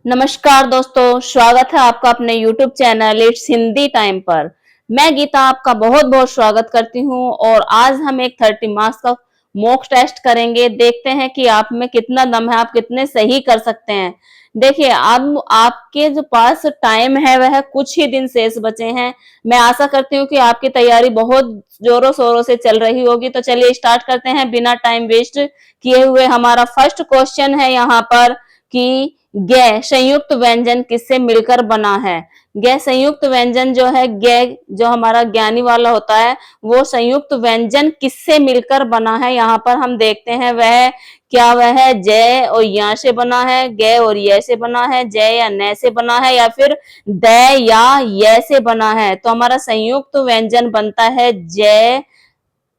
नमस्कार दोस्तों, स्वागत है आपका अपने YouTube channel it's Hindi time पर। मैं गीता आपका बहुत बहुत स्वागत करती हूँ और आज हम एक 30 मार्क्स का मॉक टेस्ट करेंगे। देखते हैं कि आप में कितना दम है, आप कितने सही कर सकते हैं। देखिए, अब आपके जो पास टाइम है वह कुछ ही दिन शेष बचे हैं। मैं आशा करती हूँ कि आपकी तैयारी बहुत जोरों शोरों से चल रही होगी। तो चलिए स्टार्ट करते हैं बिना टाइम वेस्ट किए हुए। हमारा फर्स्ट क्वेश्चन है यहाँ पर कि गे संयुक्त व्यंजन किससे मिलकर बना है। गे संयुक्त व्यंजन जो है, गे जो हमारा ज्ञानी वाला होता है, वो संयुक्त व्यंजन किससे मिलकर बना है। यहाँ पर हम देखते हैं वह क्या, वह जय और या से बना है, गे और ये से बना है, जय या न से बना है, या फिर द या ये से बना है। तो हमारा संयुक्त व्यंजन बनता है जय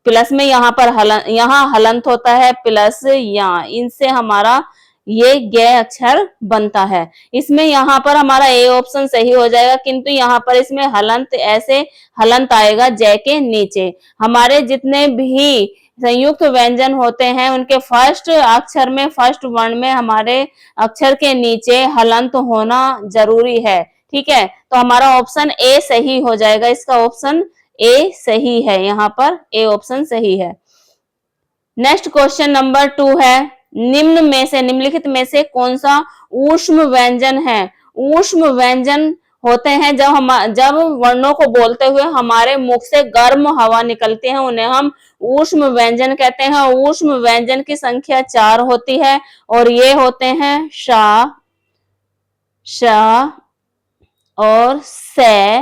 प्लस में यहाँ पर यहाँ हलंत होता है प्लस या, इनसे हमारा ये गे अक्षर बनता है। इसमें यहाँ पर हमारा ए ऑप्शन सही हो जाएगा, किंतु यहाँ पर इसमें हलंत ऐसे हलंत आएगा जय के नीचे। हमारे जितने भी संयुक्त व्यंजन होते हैं उनके फर्स्ट अक्षर में, फर्स्ट वर्ण में हमारे अक्षर के नीचे हलंत होना जरूरी है। ठीक है, तो हमारा ऑप्शन ए सही हो जाएगा। इसका ऑप्शन ए सही है, यहाँ पर ए ऑप्शन सही है। नेक्स्ट क्वेश्चन नंबर 2 है, निम्नलिखित में से कौन सा ऊष्म व्यंजन है। ऊष्म व्यंजन होते हैं जब वर्णों को बोलते हुए हमारे मुख से गर्म हवा निकलती है, उन्हें हम ऊष्म व्यंजन कहते हैं। ऊष्म व्यंजन की संख्या 4 होती है और ये होते हैं श, श और से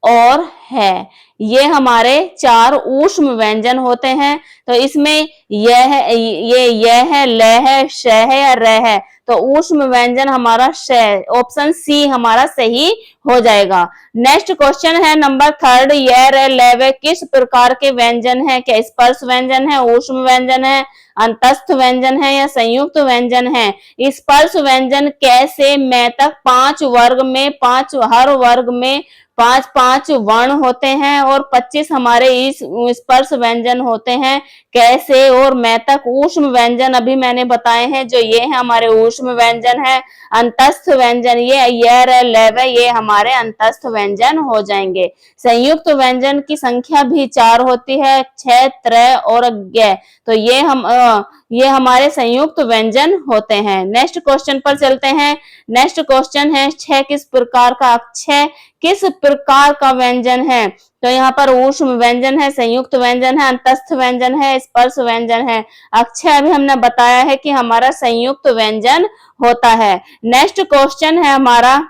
और है। ये हमारे 4 ऊष्म व्यंजन होते हैं। तो इसमें यह है, ये है, ल है, श है या र है। तो ऊष्म व्यंजन हमारा श, ऑप्शन सी हमारा सही हो जाएगा। नेक्स्ट क्वेश्चन है नंबर 3, यह र ल व किस प्रकार के व्यंजन है। क्या स्पर्श व्यंजन है, ऊष्म व्यंजन है, अंतस्थ व्यंजन है या संयुक्त व्यंजन है। स्पर्श व्यंजन कैसे मैं तक 5 वर्ग में, 5 हर वर्ग में 5 वर्ण होते हैं और 25 हमारे इस स्पर्श व्यंजन होते हैं। कैसे और मैं तक ऊष्म व्यंजन अभी मैंने बताए हैं, जो ये है हमारे ऊष्म व्यंजन है। अंतस्थ व्यंजन ये हमारे अंतस्थ व्यंजन हो जाएंगे। संयुक्त व्यंजन की संख्या भी 4 होती है, 6, त्रय और ज्ञ। तो ये हमारे संयुक्त व्यंजन होते हैं। नेक्स्ट क्वेश्चन पर चलते हैं। नेक्स्ट क्वेश्चन है, 6 किस प्रकार का, 6 किस प्रकार का व्यंजन है। तो यहाँ पर ऊष्म व्यंजन है, संयुक्त व्यंजन है, अंतस्थ व्यंजन है, स्पर्श व्यंजन है। अक्षय अभी हमने बताया है कि हमारा संयुक्त व्यंजन होता है। नेक्स्ट क्वेश्चन है हमारा,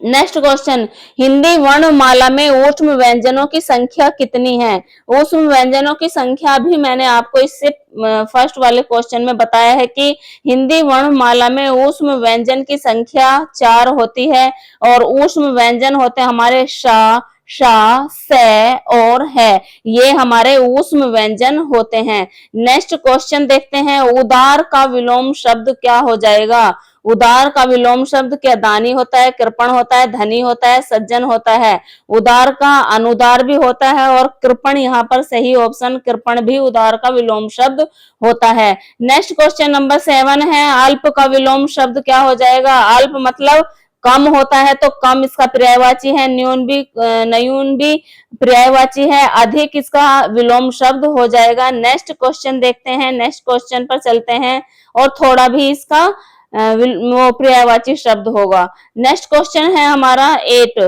नेक्स्ट क्वेश्चन, हिंदी वर्णमाला में ऊष्म व्यंजनों की संख्या कितनी है। ऊष्म व्यंजनों की संख्या भी मैंने आपको इससे फर्स्ट वाले क्वेश्चन में बताया है कि हिंदी वर्णमाला में ऊष्म व्यंजन की संख्या 4 होती है और ऊष्म व्यंजन होते हैं हमारे श, से और है। ये हमारे ऊष्म व्यंजन होते हैं। नेक्स्ट क्वेश्चन देखते हैं, उदार का विलोम शब्द क्या हो जाएगा। उदार का विलोम शब्द क्या दानी होता है, कृपण होता है, धनी होता है, सज्जन होता है। उदार का अनुदार भी होता है और कृपण यहाँ पर सही ऑप्शन, कृपण भी उदार का विलोम शब्द होता है। नेक्स्ट क्वेश्चन नंबर 7 है, अल्प का विलोम शब्द क्या हो जाएगा। अल्प मतलब कम होता है, तो कम इसका पर्यायवाची है। न्यून भी पर्यायवाची है। अधिक इसका विलोम शब्द हो जाएगा। नेक्स्ट क्वेश्चन देखते हैं, नेक्स्ट क्वेश्चन पर चलते हैं और थोड़ा भी इसका वो पर्यायवाची शब्द होगा। नेक्स्ट क्वेश्चन है हमारा 8,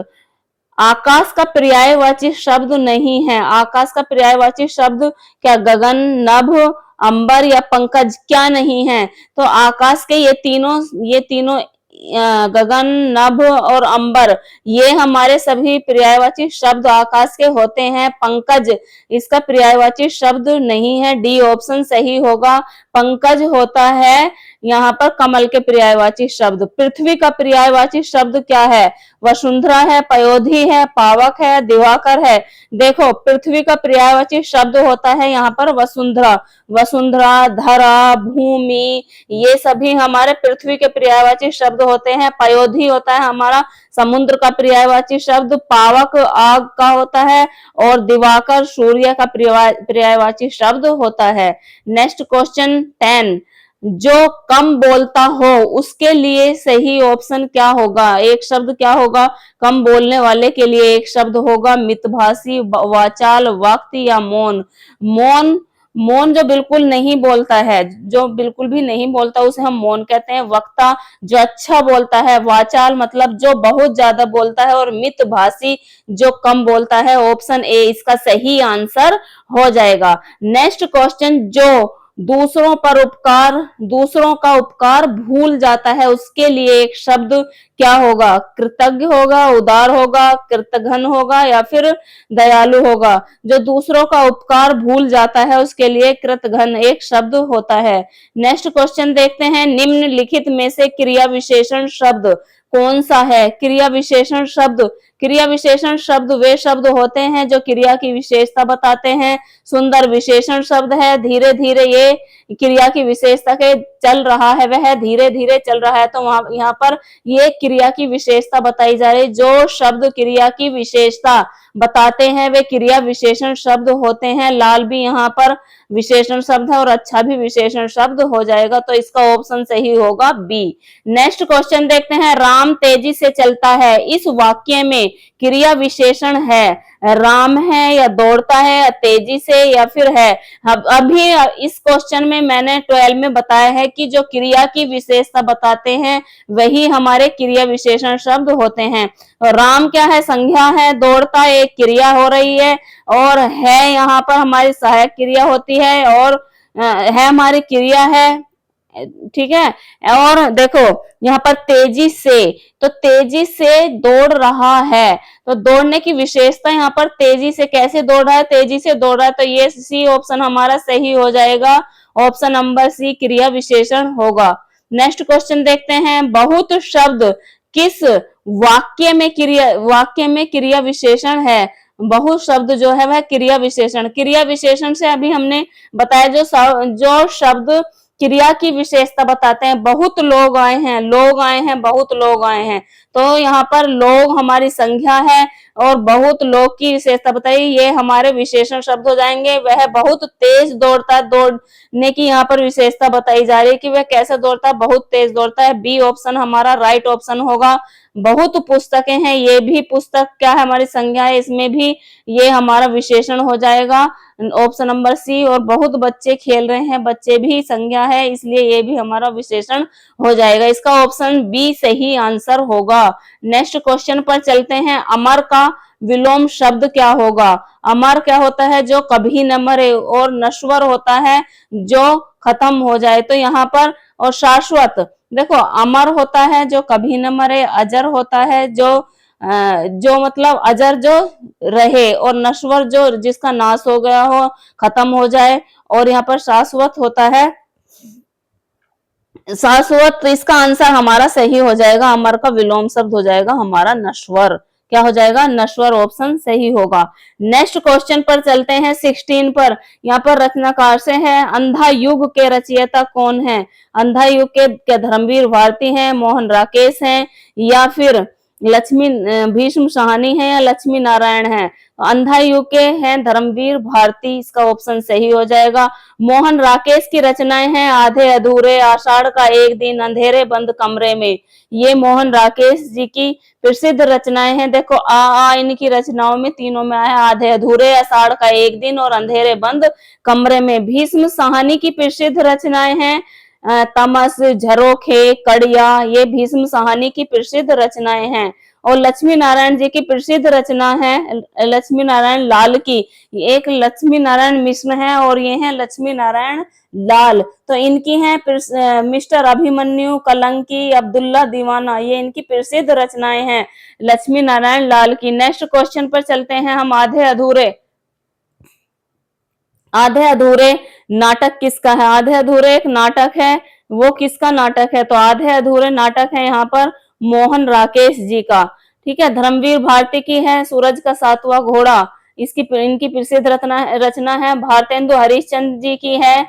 आकाश का पर्यायवाची शब्द नहीं है। आकाश का पर्यायवाची शब्द क्या गगन, नभ, अंबर या पंकज क्या नहीं है। तो आकाश के ये तीनों गगन, नभ और अंबर, ये हमारे सभी पर्यायवाची शब्द आकाश के होते हैं। पंकज इसका पर्यायवाची शब्द नहीं है, डी ऑप्शन सही होगा। पंकज होता है यहाँ पर कमल के पर्यायवाची शब्द। पृथ्वी का पर्यायवाची शब्द क्या है, वसुंधरा है, पयोधी है, पावक है, दिवाकर है। देखो, पृथ्वी का पर्यायवाची शब्द होता है यहाँ पर वसुंधरा। वसुंधरा, धरा, भूमि, ये सभी हमारे पृथ्वी के पर्यायवाची शब्द होते हैं। पयोधी होता है हमारा समुद्र का पर्यायवाची शब्द, पावक आग का होता है और दिवाकर सूर्य का पर्यायवाची शब्द होता है। नेक्स्ट क्वेश्चन 10, जो कम बोलता हो उसके लिए सही ऑप्शन क्या होगा? एक शब्द क्या होगा? कम बोलने वाले के लिए एक शब्द होगा मितभाषी, वाचाल, वक्ति या मौन। मौन, मौन जो बिल्कुल नहीं बोलता है, जो बिल्कुल भी नहीं बोलता उसे हम मौन कहते हैं। वक्ता जो अच्छा बोलता है। वाचाल मतलब जो बहुत ज्यादा बोलता है। और मितभाषी जो कम बोलता है। ऑप्शन ए इसका सही आंसर हो जाएगा। नेक्स्ट क्वेश्चन, जो दूसरों का उपकार भूल जाता है उसके लिए एक शब्द क्या होगा? कृतज्ञ होगा, उदार होगा, कृतघ्न होगा या फिर दयालु होगा? जो दूसरों का उपकार भूल जाता है उसके लिए कृतघ्न एक शब्द होता है। नेक्स्ट क्वेश्चन देखते हैं, निम्नलिखित में से क्रिया विशेषण शब्द कौन सा है? क्रिया विशेषण शब्द, क्रिया विशेषण शब्द वे शब्द होते हैं जो क्रिया की विशेषता बताते हैं। सुंदर विशेषण शब्द है। धीरे धीरे ये क्रिया की विशेषता के चल रहा है, वह धीरे धीरे चल रहा है, तो वहां यहाँ पर ये क्रिया की विशेषता बताई जा रही है। जो शब्द क्रिया की विशेषता बताते हैं वे क्रिया विशेषण शब्द होते हैं। लाल भी यहाँ पर विशेषण शब्द है और अच्छा भी विशेषण शब्द हो जाएगा, तो इसका ऑप्शन सही होगा बी। नेक्स्ट क्वेश्चन देखते हैं, राम तेजी से चलता है, इस वाक्य में क्रिया विशेषण है। राम है या दौड़ता है या तेजी से या फिर है। अभी इस क्वेश्चन में मैंने 12 में बताया है कि जो क्रिया की विशेषता बताते हैं वही हमारे क्रिया विशेषण शब्द होते हैं। राम क्या है? संज्ञा है। दौड़ता एक क्रिया हो रही है और है यहाँ पर हमारी सहायक क्रिया होती है और है हमारी क्रिया है। ठीक है। और देखो यहाँ पर तेजी से, तो तेजी से दौड़ रहा है, तो दौड़ने की विशेषता यहाँ पर तेजी से, कैसे दौड़ रहा है? तेजी से दौड़ रहा है, तो ये सी ऑप्शन हमारा सही हो जाएगा। ऑप्शन नंबर सी क्रिया विशेषण होगा। नेक्स्ट क्वेश्चन देखते हैं, बहुत शब्द किस वाक्य में क्रिया विशेषण है? बहुत शब्द जो है वह क्रिया विशेषण, क्रिया विशेषण से अभी हमने बताया जो शब्द क्रिया की विशेषता बताते हैं। बहुत लोग आए हैं, लोग आए हैं, बहुत लोग आए हैं, तो यहाँ पर लोग हमारी संख्या है और बहुत लोग की विशेषता बताइए, ये हमारे विशेषण शब्द हो जाएंगे। वह बहुत तेज दौड़ता है, दौड़ने की यहाँ पर विशेषता बताई जा रही है कि वह कैसे दौड़ता है? बहुत तेज दौड़ता है। बी ऑप्शन हमारा राइट ऑप्शन होगा। बहुत पुस्तकें हैं, ये भी पुस्तक क्या है? हमारी संज्ञा है, इसमें भी ये हमारा विशेषण हो जाएगा। Option number C. और बहुत बच्चे खेल रहे हैं, बच्चे भी संज्ञा है, इसलिए ये भी हमारा विशेषण हो जाएगा। इसका ऑप्शन बी सही आंसर होगा। नेक्स्ट क्वेश्चन पर चलते हैं, अमर का विलोम शब्द क्या होगा? अमर क्या होता है? जो कभी न मरे, और नश्वर होता है जो खत्म हो जाए, तो यहाँ पर, और शाश्वत, देखो अमर होता है जो कभी न मरे, अजर होता है जो मतलब अजर जो रहे, और नश्वर जो जिसका नाश हो गया हो, खत्म हो जाए, और यहाँ पर शाश्वत होता है, शाश्वत। तो इसका आंसर हमारा सही हो जाएगा, अमर का विलोम शब्द हो जाएगा हमारा नश्वर। क्या हो जाएगा? नश्वर ऑप्शन सही होगा। नेक्स्ट क्वेश्चन पर चलते हैं 16 पर। यहाँ पर रचनाकार से है, अंधा युग के रचयिता कौन है? अंधा युग के धर्मवीर भारती हैं, मोहन राकेश हैं, या फिर लक्ष्मी भीष्म साहनी है, या लक्ष्मी नारायण है? अंधा युग के हैं धर्मवीर भारती, इसका ऑप्शन सही हो जाएगा। मोहन राकेश की रचनाएं हैं, आधे अधूरे, आषाढ़ का एक दिन, अंधेरे बंद कमरे में। ये मोहन राकेश जी की प्रसिद्ध रचनाएं हैं। देखो आ इनकी रचनाओं में तीनों में आया, आधे अधूरे, आषाढ़ का एक दिन और अंधेरे बंद कमरे में। भीष्म साहनी की प्रसिद्ध रचनाएं हैं, तमस, झरोखे, कड़िया, ये भीष्म साहनी की प्रसिद्ध रचनाएं हैं। और लक्ष्मी नारायण जी की प्रसिद्ध रचना है लक्ष्मी नारायण लाल की, एक लक्ष्मी नारायण मिश्र है और ये है लक्ष्मी नारायण लाल। तो इनकी हैं मिस्टर अभिमन्यु, कलंकी, अब्दुल्ला दीवाना, ये इनकी प्रसिद्ध रचनाएं हैं लक्ष्मी नारायण लाल की। नेक्स्ट क्वेश्चन पर चलते हैं हम, आधे अधूरे। आधे अधूरे नाटक किसका है? आधे अधूरे एक नाटक है, वो किसका नाटक है? तो आधे अधूरे नाटक है यहाँ पर मोहन राकेश जी का। ठीक है। धर्मवीर भारती की है सूरज का सातवां घोड़ा, इसकी इनकी प्रसिद्ध रचना है। भारतेंदु हरिश्चंद्र जी की है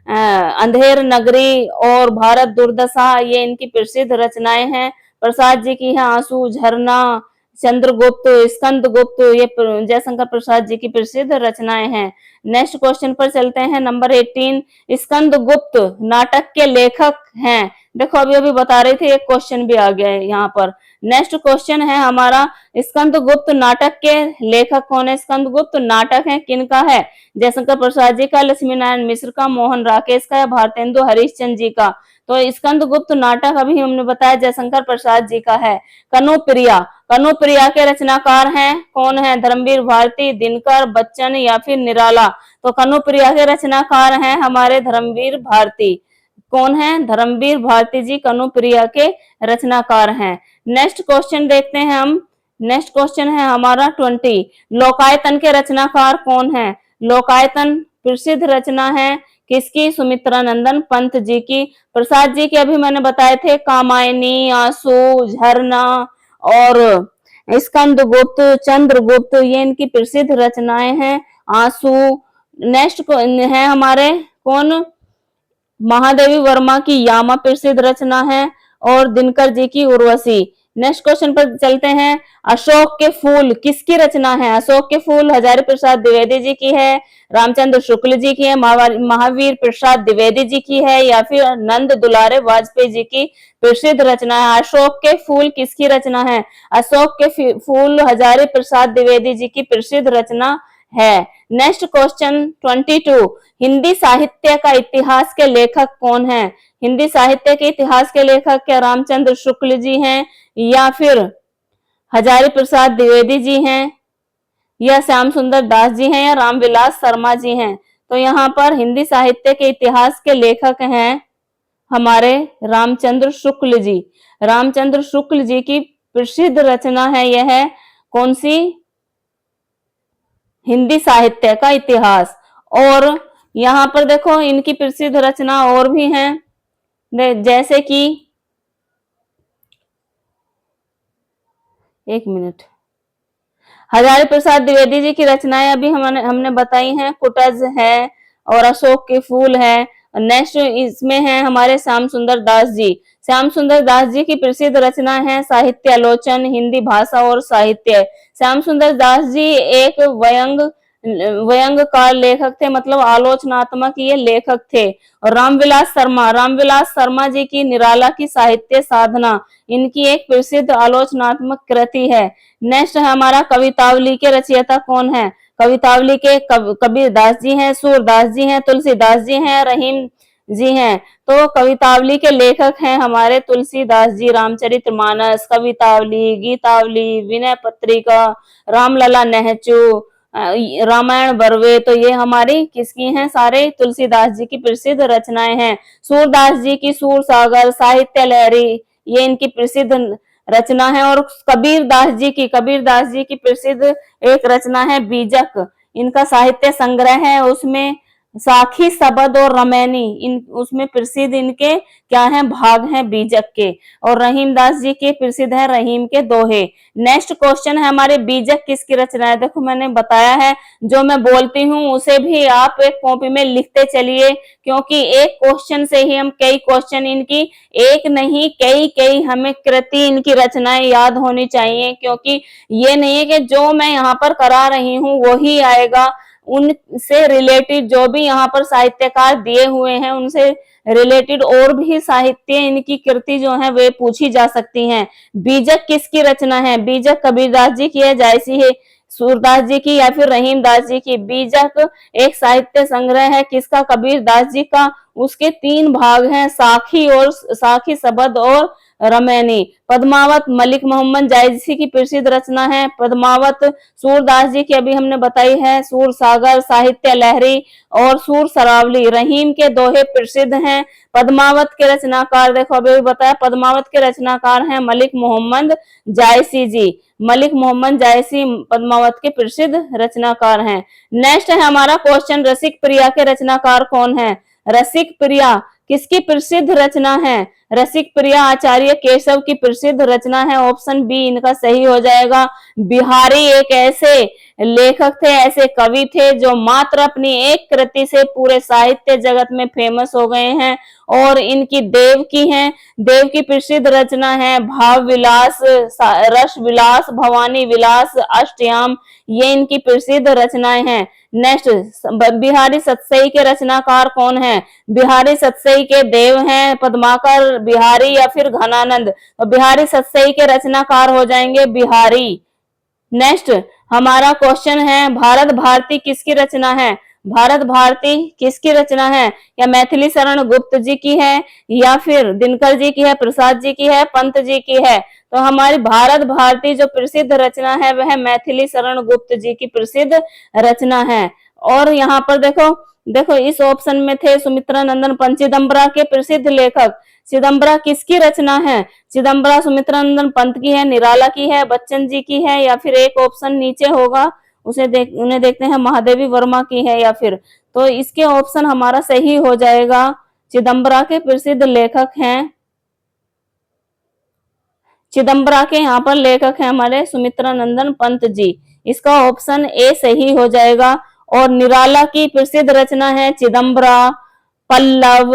अंधेर नगरी और भारत दुर्दशा, ये इनकी प्रसिद्ध रचनाएं हैं। प्रसाद जी की है आंसू, झरना, चंद्रगुप्त, स्कंदगुप्त, ये जयशंकर प्रसाद जी की प्रसिद्ध रचनाएं हैं। नेक्स्ट क्वेश्चन पर चलते हैं, नंबर 18। स्कंदगुप्त नाटक के लेखक हैं। देखो अभी अभी बता रही थी, एक क्वेश्चन भी आ गया है यहाँ पर। नेक्स्ट क्वेश्चन है हमारा, स्कंदगुप्त नाटक के लेखक कौन है? स्कंदगुप्त नाटक है किनका है? जयशंकर प्रसाद जी का, लक्ष्मी नारायण मिश्र का, मोहन राकेश का या भारतेंदु हरिश्चंद्र जी का? तो स्कंदगुप्त नाटक अभी हमने बताया जयशंकर प्रसाद जी का है। कनुप्रिया, कनुप्रिया के रचनाकार हैं कौन है? धर्मवीर भारती, दिनकर, बच्चन या फिर निराला? तो कनुप्रिया के रचनाकार हैं हमारे धर्मवीर भारती। कौन है? धर्मवीर भारती जी कनुप्रिया के रचनाकार हैं। नेक्स्ट क्वेश्चन देखते हैं हम। नेक्स्ट क्वेश्चन है हमारा 20। लोकायतन के रचनाकार कौन है? लोकायतन प्रसिद्ध रचना है किसकी? सुमित्रानंदन पंत जी की। प्रसाद जी के अभी मैंने बताए थे, कामायनी, आंसू, झरना और स्कंदगुप्त, चंद्रगुप्त, ये इनकी प्रसिद्ध रचनाएं हैं। आंसू। नेक्स्ट है हमारे कौन? महादेवी वर्मा की यामा प्रसिद्ध रचना है और दिनकर जी की उर्वशी। नेक्स्ट क्वेश्चन पर चलते हैं, अशोक के फूल किसकी रचना है? अशोक के फूल हजारी प्रसाद द्विवेदी जी की है, रामचंद्र शुक्ल जी की है, महावीर प्रसाद द्विवेदी जी की है या फिर नंद दुलारे वाजपेयी जी की प्रसिद्ध रचना है? अशोक के फूल किसकी रचना है? अशोक के फूल हजारी प्रसाद द्विवेदी जी की प्रसिद्ध रचना है। Next question 22। हिंदी साहित्य का इतिहास के लेखक कौन है? हिंदी साहित्य के इतिहास के लेखक क्या रामचंद्र शुक्ल जी हैं या फिर हजारी प्रसाद द्विवेदी जी हैं या श्याम सुंदर दास जी हैं या रामविलास शर्मा जी हैं? तो यहाँ पर हिंदी साहित्य के इतिहास के लेखक हैं हमारे रामचंद्र शुक्ल जी। रामचंद्र शुक्ल जी की प्रसिद्ध रचना है यह कौन सी? हिंदी साहित्य का इतिहास। और यहाँ पर देखो इनकी प्रसिद्ध रचना और भी हैं, जैसे कि एक मिनट, हजारी प्रसाद द्विवेदी जी की रचनाएं अभी हमने बताई हैं, कुटज है और अशोक के फूल है। नेक्स्ट इसमें है हमारे श्याम सुंदर दास जी। श्याम सुंदर दास जी की प्रसिद्ध रचना है साहित्य आलोचन, हिंदी भाषा और साहित्य। श्याम सुंदर दास जी एक व्यंग्यकार लेखक थे, मतलब आलोचनात्मक ये लेखक थे। और रामविलास शर्मा जी की निराला की साहित्य साधना, इनकी एक प्रसिद्ध आलोचनात्मक कृति है। नेक्स्ट है हमारा कवितावली के रचयिता कौन है? कवितावली के कबीर दास जी हैं, सूरदास जी हैं, तुलसीदास जी हैं, रहीम जी हैं। तो कवितावली के लेखक हैं हमारे तुलसीदास जी। रामचरितमानस, कवितावली, गीतावली, विनय पत्रिका, रामलला नेहचू, रामायण बरवे, तो ये हमारी किसकी हैं? सारे तुलसीदास जी की प्रसिद्ध रचनाएं हैं। सूरदास जी की सूर सागर, साहित्य लहरी, ये इनकी प्रसिद्ध रचना है। और कबीर दास जी की प्रसिद्ध एक रचना है बीजक, इनका साहित्य संग्रह है, उसमें साखी, सबद और रमैनी, इन उसमें प्रसिद्ध इनके क्या है? भाग हैं बीजक के। और रहीम दास जी के प्रसिद्ध है रहीम के दोहे। नेक्स्ट क्वेश्चन है हमारे, बीजक किसकी रचना है? देखो मैंने बताया है, जो मैं बोलती हूँ उसे भी आप एक कॉपी में लिखते चलिए, क्योंकि एक क्वेश्चन से ही हम कई क्वेश्चन इनकी, एक नहीं कई हमें कृति इनकी रचनाएं याद होनी चाहिए, क्योंकि ये नहीं है कि जो मैं यहाँ पर करा रही हूँ वही आएगा। उनसे रिलेटेड जो भी यहाँ पर साहित्यकार दिए हुए हैं उनसे रिलेटेड और भी साहित्य इनकी कृति जो है वे पूछी जा सकती हैं। बीजक किसकी रचना है? बीजक कबीरदास जी की है, जायसी है सूरदास जी की या फिर रहीम दास जी की? बीजक एक साहित्य संग्रह है किसका? कबीरदास जी का। उसके 3 भाग हैं, साखी, सबद और रमैनी। पद्मावत मलिक मोहम्मद जायसी की प्रसिद्ध रचना है पद्मावत। सूरदास जी की अभी हमने बताई है, सूर सागर, साहित्य लहरी और सूर सरावली। रहीम के दोहे प्रसिद्ध हैं। पद्मावत के रचनाकार देखो अभी बताया, पद्मावत के रचनाकार हैं मलिक मोहम्मद जायसी जी। मलिक मोहम्मद जायसी पद्मावत के प्रसिद्ध रचनाकार हैं। नेक्स्ट है हमारा क्वेश्चन, रसिक प्रिया के रचनाकार कौन है? रसिक प्रिया किसकी प्रसिद्ध रचना है? रसिक प्रिया आचार्य केशव की प्रसिद्ध रचना है। ऑप्शन बी इनका सही हो जाएगा। बिहारी एक ऐसे लेखक थे, ऐसे कवि थे जो मात्र अपनी एक कृति से पूरे साहित्य जगत में फेमस हो गए हैं। और इनकी देव की है, देव की प्रसिद्ध रचना है भाव विलास, रस विलास, भवानी विलास, अष्टयाम, ये इनकी प्रसिद्ध रचनाएं हैं। नेक्स्ट, बिहारी सतसई के रचनाकार कौन है? बिहारी सतसई के देव हैं पद्माकर, बिहारी या फिर घनानंद। तो बिहारी सतसई के रचनाकार हो जाएंगे बिहारी। नेक्स्ट हमारा क्वेश्चन है, भारत भारती किसकी रचना है? भारत भारती किसकी रचना है? या मैथिली शरण गुप्त जी की है, या फिर दिनकर जी की है, प्रसाद जी की है, पंत जी की है? तो हमारी भारत भारती जो प्रसिद्ध रचना है वह मैथिली शरण गुप्त जी की प्रसिद्ध रचना है। और यहाँ पर देखो देखो इस ऑप्शन में थे सुमित्रा नंदन पंत, चिदम्बरा के प्रसिद्ध लेखक। चिदम्बरा किसकी रचना है? चिदम्बरा सुमित्रा नंदन पंत की है, निराला की है, बच्चन जी की है, या फिर एक ऑप्शन नीचे होगा उन्हें देखते हैं महादेवी वर्मा की है या फिर। तो इसके ऑप्शन हमारा सही हो जाएगा, चिदम्बरा के प्रसिद्ध लेखक हैं, चिदम्बरा के यहाँ पर लेखक हैं हमारे सुमित्रा नंदन पंत जी। इसका ऑप्शन ए सही हो जाएगा। और निराला की प्रसिद्ध रचना है चिदम्बरा, पल्लव,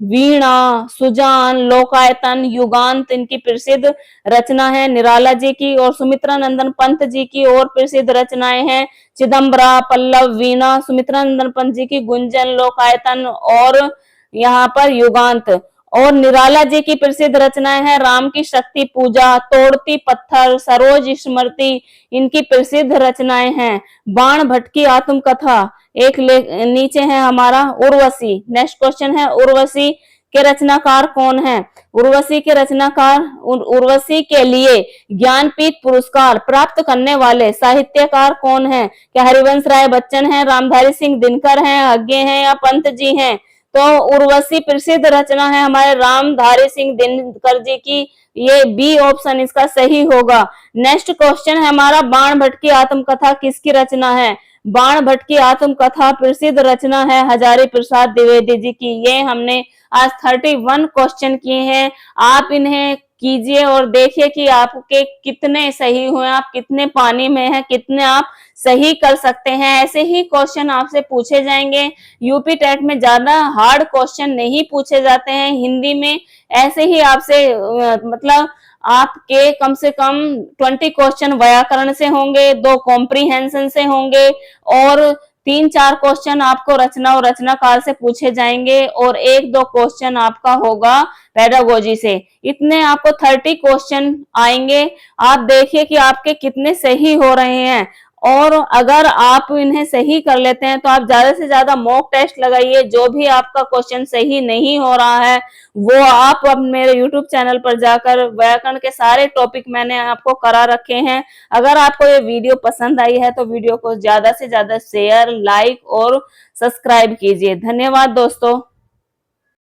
वीणा, सुजान, लोकायतन, युगांत, इनकी प्रसिद्ध रचना है निराला जी की। और सुमित्रा नंदन पंत जी की और प्रसिद्ध रचनाएं हैं चिदम्बरा, पल्लव, वीणा, सुमित्रा नंदन पंत जी की गुंजन, लोकायतन और यहाँ पर युगांत। और निराला जी की प्रसिद्ध रचनाएं हैं राम की शक्ति पूजा, तोड़ती पत्थर, सरोज स्मृति, इनकी प्रसिद्ध रचनाएं हैं। बाण भट्ट की आत्मकथा, एक नीचे है हमारा उर्वशी। नेक्स्ट क्वेश्चन है, उर्वशी के रचनाकार कौन है? उर्वशी के रचनाकार, उर्वशी के लिए ज्ञानपीठ पुरस्कार प्राप्त करने वाले साहित्यकार कौन है? क्या हरिवंश राय बच्चन है, रामधारी सिंह दिनकर हैं, अज्ञे हैं या पंत जी हैं? तो उर्वशी प्रसिद्ध रचना है हमारे रामधारी सिंह दिनकर जी की, ये बी ऑप्शन इसका सही होगा। नेक्स्ट क्वेश्चन है हमारा, बाण भट्ट की आत्मकथा किसकी रचना है? बाण भट्ट की आत्मकथा प्रसिद्ध रचना है हजारी प्रसाद द्विवेदी जी की। ये हमने आज 31 क्वेश्चन किए हैं। आप इन्हें कीजिए और देखिए कि आपके कितने सही हुए, आप कितने पानी में हैं, कितने आप सही कर सकते हैं। ऐसे ही क्वेश्चन आपसे पूछे जाएंगे। यूपी टेट में ज्यादा हार्ड क्वेश्चन नहीं पूछे जाते हैं हिंदी में। ऐसे ही आपसे मतलब आपके कम से कम 20 क्वेश्चन व्याकरण से होंगे, 2 कॉम्प्रीहेंशन से होंगे और 3-4 क्वेश्चन आपको रचना और रचनाकार से पूछे जाएंगे और 1-2 क्वेश्चन आपका होगा पेडागोजी से। इतने आपको 30 क्वेश्चन आएंगे। आप देखिए कि आपके कितने सही हो रहे हैं। और अगर आप इन्हें सही कर लेते हैं तो आप ज्यादा से ज्यादा मॉक टेस्ट लगाइए। जो भी आपका क्वेश्चन सही नहीं हो रहा है वो आप अब मेरे YouTube चैनल पर जाकर व्याकरण के सारे टॉपिक मैंने आपको करा रखे हैं। अगर आपको ये वीडियो पसंद आई है तो वीडियो को ज्यादा से ज्यादा शेयर, लाइक और सब्सक्राइब कीजिए। धन्यवाद दोस्तों।